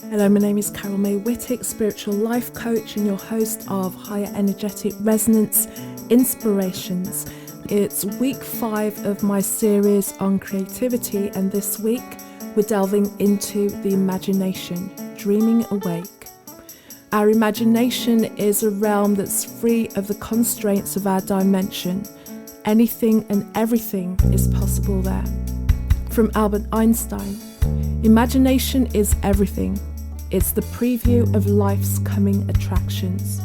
Hello, my name is Carol May Whittick, spiritual life coach and your host of Higher Energetic Resonance Inspirations. It's week 5 of my series on creativity, and this week we're delving into the imagination, dreaming awake. Our imagination is a realm that's free of the constraints of our dimension. Anything and everything is possible there. From Albert Einstein, imagination is everything. It's the preview of life's coming attractions.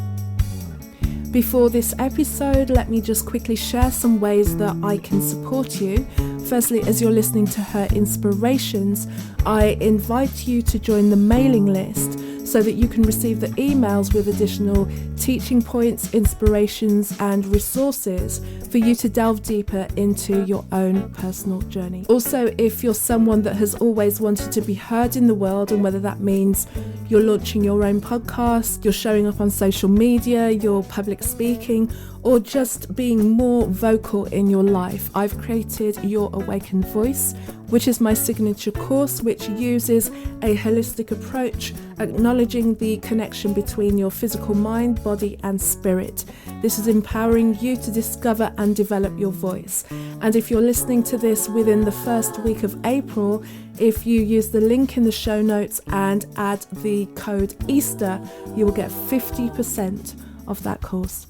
Before this episode, let me just quickly share some ways that I can support you. Firstly, as you're listening to her inspirations, I invite you to join the mailing list so that you can receive the emails with additional teaching points, inspirations, and resources for you to delve deeper into your own personal journey. Also, if you're someone that has always wanted to be heard in the world, and whether that means you're launching your own podcast, you're showing up on social media, you're public speaking, or just being more vocal in your life, I've created Your Awakened Voice, which is my signature course, which uses a holistic approach, acknowledging the connection between your physical mind, body, and spirit. This is empowering you to discover and develop your voice. And if you're listening to this within the first week of April, if you use the link in the show notes and add the code Easter, you will get 50% of that course.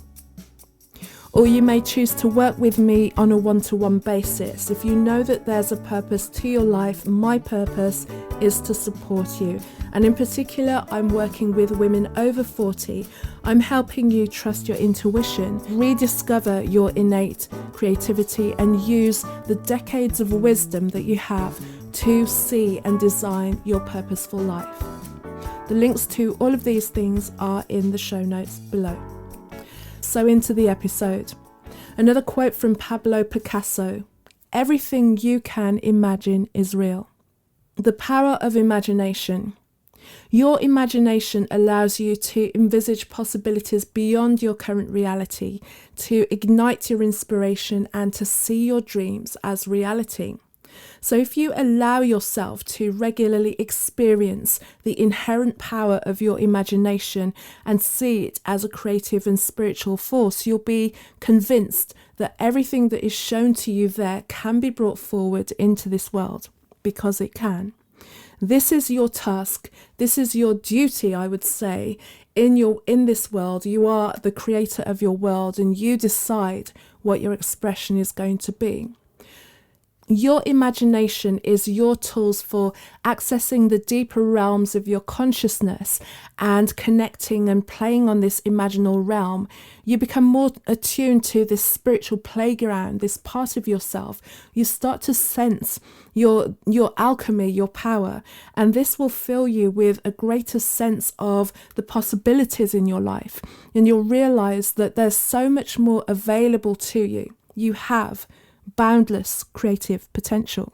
Or you may choose to work with me on a one-to-one basis. If you know that there's a purpose to your life, my purpose is to support you. And in particular, I'm working with women over 40. I'm helping you trust your intuition, rediscover your innate creativity, and use the decades of wisdom that you have to see and design your purposeful life. The links to all of these things are in the show notes below. So into the episode. Another quote from Pablo Picasso: "Everything you can imagine is real." The power of imagination. Your imagination allows you to envisage possibilities beyond your current reality, to ignite your inspiration, and to see your dreams as reality. So if you allow yourself to regularly experience the inherent power of your imagination and see it as a creative and spiritual force, you'll be convinced that everything that is shown to you there can be brought forward into this world, because it can. This is your task. This is your duty, I would say. In this world, you are the creator of your world, and you decide what your expression is going to be. Your imagination is your tools for accessing the deeper realms of your consciousness and connecting and playing on this imaginal realm. You become more attuned to this spiritual playground, this part of yourself. You start to sense your alchemy, your power, and this will fill you with a greater sense of the possibilities in your life. And you'll realize that there's so much more available to you. You have boundless creative potential.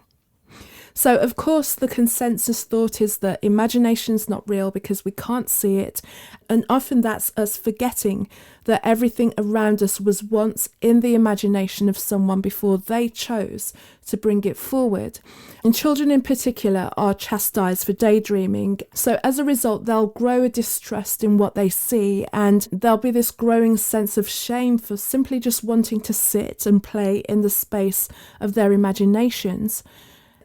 So, of course, the consensus thought is that imagination's not real because we can't see it. And often that's us forgetting that everything around us was once in the imagination of someone before they chose to bring it forward. And children in particular are chastised for daydreaming. So as a result, they'll grow a distrust in what they see, and there'll be this growing sense of shame for simply just wanting to sit and play in the space of their imaginations.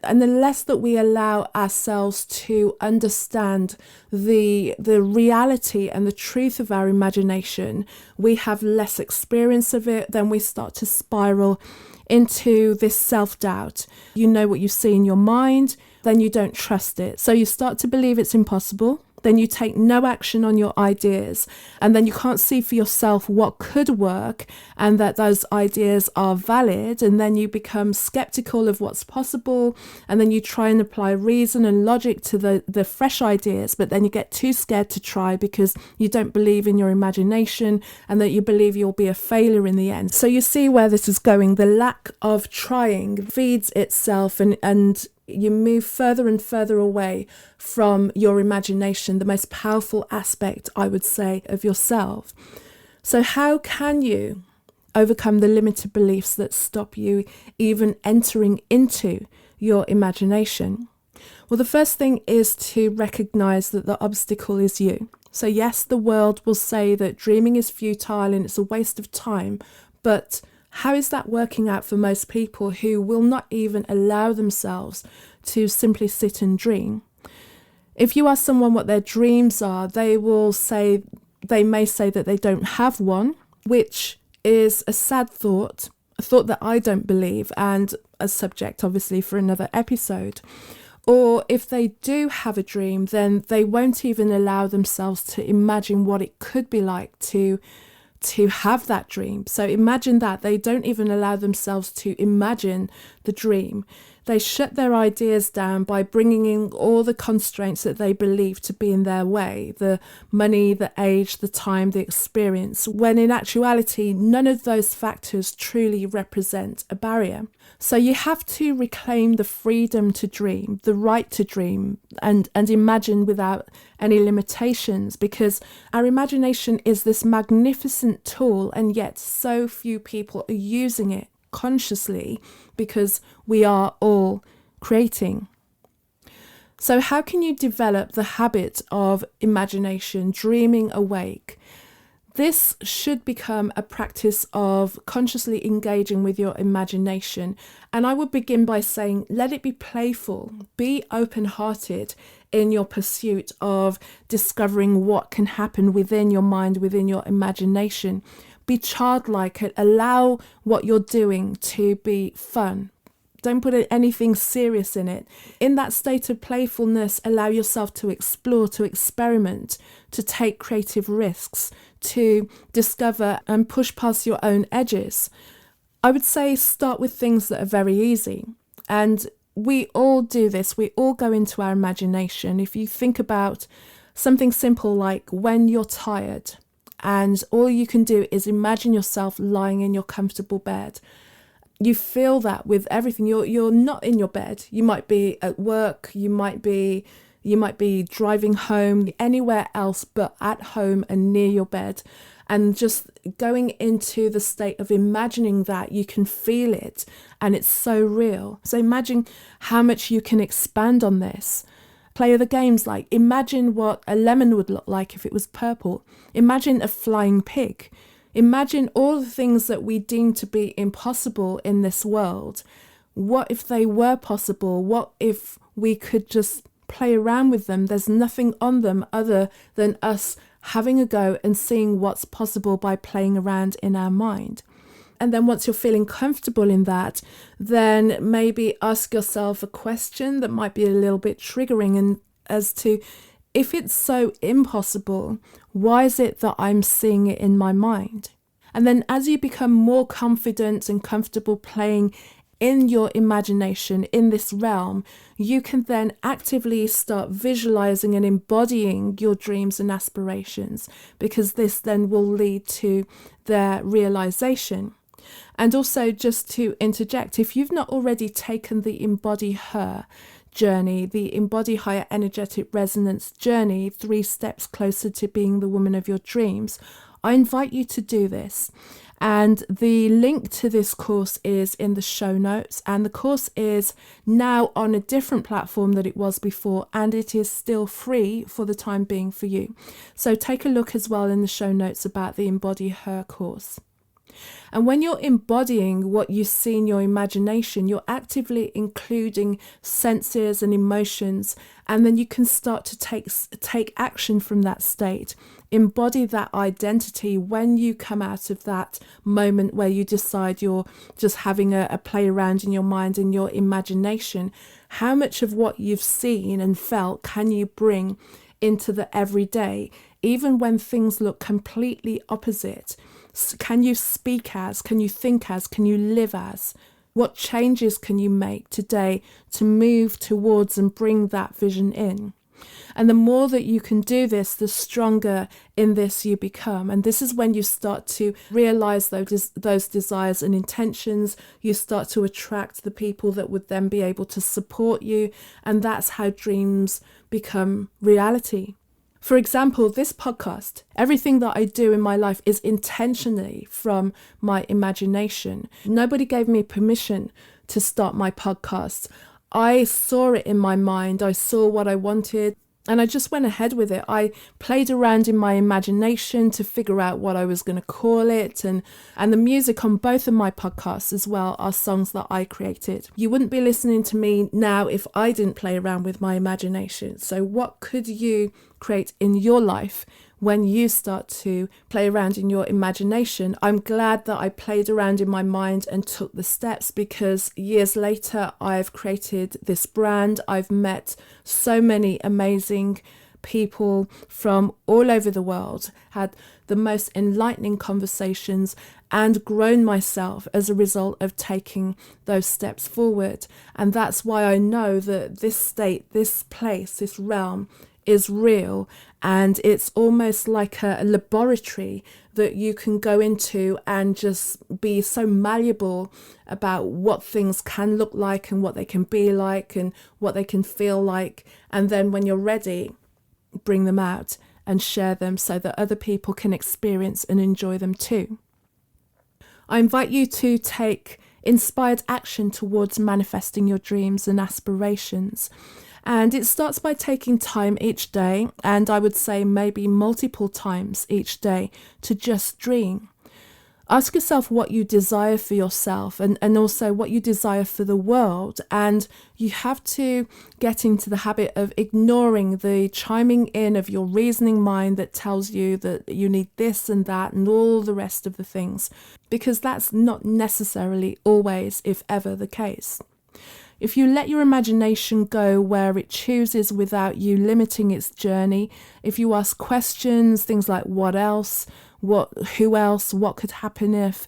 And the less that we allow ourselves to understand the reality and the truth of our imagination, we have less experience of it, then we start to spiral into this self-doubt. You know what you see in your mind, then you don't trust it. So you start to believe it's impossible. Then you take no action on your ideas, and then you can't see for yourself what could work and that those ideas are valid, and then you become skeptical of what's possible, and then you try and apply reason and logic to the fresh ideas, but then you get too scared to try because you don't believe in your imagination and that you believe you'll be a failure in the end. So you see where this is going. The lack of trying feeds itself, and you move further and further away from your imagination, the most powerful aspect, I would say, of yourself. So how can you overcome the limited beliefs that stop you even entering into your imagination? Well, the first thing is to recognize that the obstacle is you. So yes, the world will say that dreaming is futile and it's a waste of time, but how is that working out for most people who will not even allow themselves to simply sit and dream? If you ask someone what their dreams are, they may say that they don't have one, which is a sad thought, a thought that I don't believe, and a subject obviously for another episode. Or if they do have a dream, then they won't even allow themselves to imagine what it could be like to have that dream. So imagine that. They don't even allow themselves to imagine the dream. They shut their ideas down by bringing in all the constraints that they believe to be in their way, the money, the age, the time, the experience, when in actuality, none of those factors truly represent a barrier. So you have to reclaim the freedom to dream, the right to dream, and imagine without any limitations, because our imagination is this magnificent tool, and yet so few people are using it consciously because we are all creating. So how can you develop the habit of imagination, dreaming awake? This should become a practice of consciously engaging with your imagination. And I would begin by saying, let it be playful, be open-hearted in your pursuit of discovering what can happen within your mind, within your imagination. Be childlike, allow what you're doing to be fun. Don't put anything serious in it. In that state of playfulness, allow yourself to explore, to experiment, to take creative risks, to discover and push past your own edges. I would say start with things that are very easy. And we all do this. We all go into our imagination. If you think about something simple like when you're tired and all you can do is imagine yourself lying in your comfortable bed. You feel that with everything. You're not in your bed. You might be at work. You might be driving home, anywhere else but at home and near your bed. And just going into the state of imagining that, you can feel it and it's so real. So imagine how much you can expand on this. Play other games like imagine what a lemon would look like if it was purple. Imagine a flying pig. Imagine all the things that we deem to be impossible in this world. What if they were possible? What if we could just play around with them? There's nothing on them other than us having a go and seeing what's possible by playing around in our mind. And then once you're feeling comfortable in that, then maybe ask yourself a question that might be a little bit triggering, and as to, if it's so impossible, why is it that I'm seeing it in my mind? And then as you become more confident and comfortable playing in your imagination in this realm, you can then actively start visualizing and embodying your dreams and aspirations, because this then will lead to their realization. And also, just to interject, if you've not already taken the Embody Her journey, the Embody Higher Energetic Resonance journey, 3 steps closer to being the woman of your dreams, I invite you to do this. And the link to this course is in the show notes, and the course is now on a different platform than it was before, and it is still free for the time being for you. So take a look as well in the show notes about the Embody Her course. And when you're embodying what you see in your imagination, you're actively including senses and emotions, and then you can start to take action from that state. Embody that identity when you come out of that moment where you decide you're just having a play around in your mind and your imagination. How much of what you've seen and felt can you bring into the everyday, even when things look completely opposite? Can you speak as? Can you think as? Can you live as? What changes can you make today to move towards and bring that vision in? And the more that you can do this, the stronger in this you become. And this is when you start to realize those desires and intentions. You start to attract the people that would then be able to support you. And that's how dreams become reality. For example, this podcast, everything that I do in my life is intentionally from my imagination. Nobody gave me permission to start my podcast. I saw it in my mind. I saw what I wanted and I just went ahead with it. I played around in my imagination to figure out what I was going to call it. And the music on both of my podcasts as well are songs that I created. You wouldn't be listening to me now if I didn't play around with my imagination. So what could you create in your life when you start to play around in your imagination? I'm glad that I played around in my mind and took the steps, because years later I've created this brand. I've met so many amazing people from all over the world, had the most enlightening conversations, and grown myself as a result of taking those steps forward. And that's why I know that this state, this place, this realm is real, and it's almost like a laboratory that you can go into and just be so malleable about what things can look like and what they can be like and what they can feel like. And then when you're ready, bring them out and share them so that other people can experience and enjoy them too. I invite you to take inspired action towards manifesting your dreams and aspirations. And it starts by taking time each day, and I would say maybe multiple times each day, to just dream. Ask yourself what you desire for yourself and also what you desire for the world. And you have to get into the habit of ignoring the chiming in of your reasoning mind that tells you that you need this and that and all the rest of the things, because that's not necessarily always, if ever, the case. If you let your imagination go where it chooses without you limiting its journey, if you ask questions, things like what else, who else, what could happen if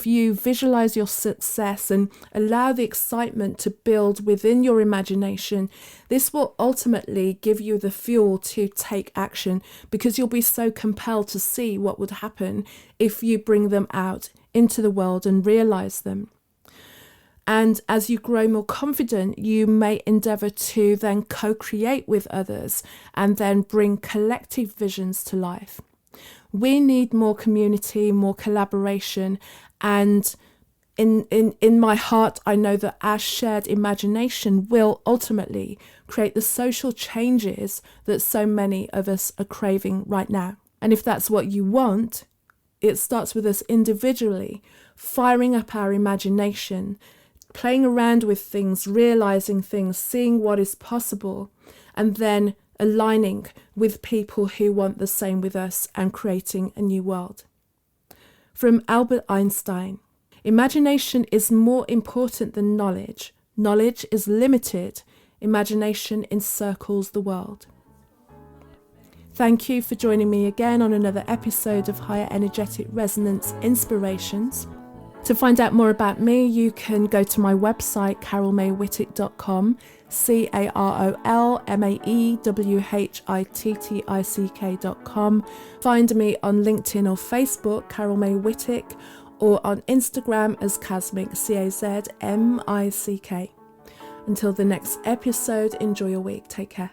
you visualize your success and allow the excitement to build within your imagination, this will ultimately give you the fuel to take action, because you'll be so compelled to see what would happen if you bring them out into the world and realize them. And as you grow more confident, you may endeavour to then co-create with others and then bring collective visions to life. We need more community, more collaboration, and in my heart, I know that our shared imagination will ultimately create the social changes that so many of us are craving right now. And if that's what you want, it starts with us individually firing up our imagination, playing around with things, realizing things, seeing what is possible, and then aligning with people who want the same with us and creating a new world. From Albert Einstein: imagination is more important than knowledge. Knowledge is limited. Imagination encircles the world. Thank you for joining me again on another episode of Higher Energetic Resonance Inspirations. To find out more about me, you can go to my website, carolmaywhittick.com, carolmaywhittick.com. Find me on LinkedIn or Facebook, Carol May Whittick, or on Instagram as Casmic, Cazmick. Until the next episode, enjoy your week. Take care.